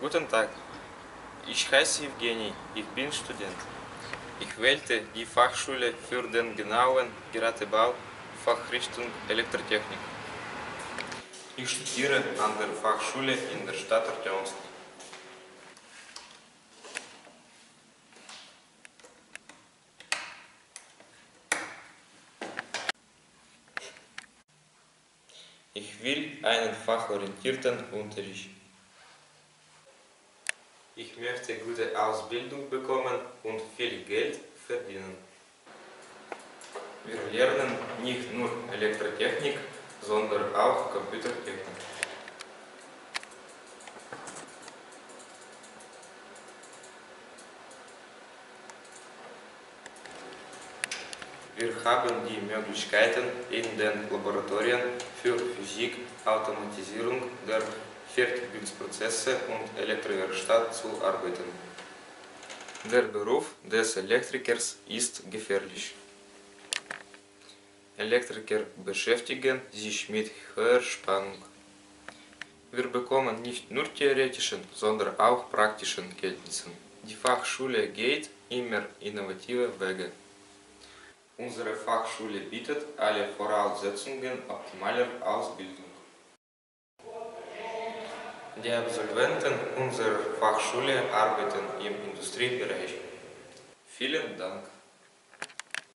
Guten Tag, ich heiße Evgeny, ich bin Student. Ich wählte die Fachschule für den genauen Gerätebau, Fachrichtung Elektrotechnik. Ich studiere an der Fachschule in der Stadt Artjomsk. Ich will einen fachorientierten Unterricht. Ich möchte gute Ausbildung bekommen und viel Geld verdienen. Wir lernen nicht nur Elektrotechnik, sondern auch Computertechnik. Wir haben die Möglichkeiten, in den Laboratorien für Physik, Automatisierung der Fertigungsprozesse und Elektrowerkstatt zu arbeiten. Der Beruf des Elektrikers ist gefährlich. Elektriker beschäftigen sich mit hoher Spannung. Wir bekommen nicht nur theoretischen, sondern auch praktischen Kenntnissen. Die Fachschule geht immer innovative Wege. Unsere Fachschule bietet alle Voraussetzungen optimaler Ausbildung. Die Absolventen unserer Fachschule arbeiten im Industriebereich. Vielen Dank.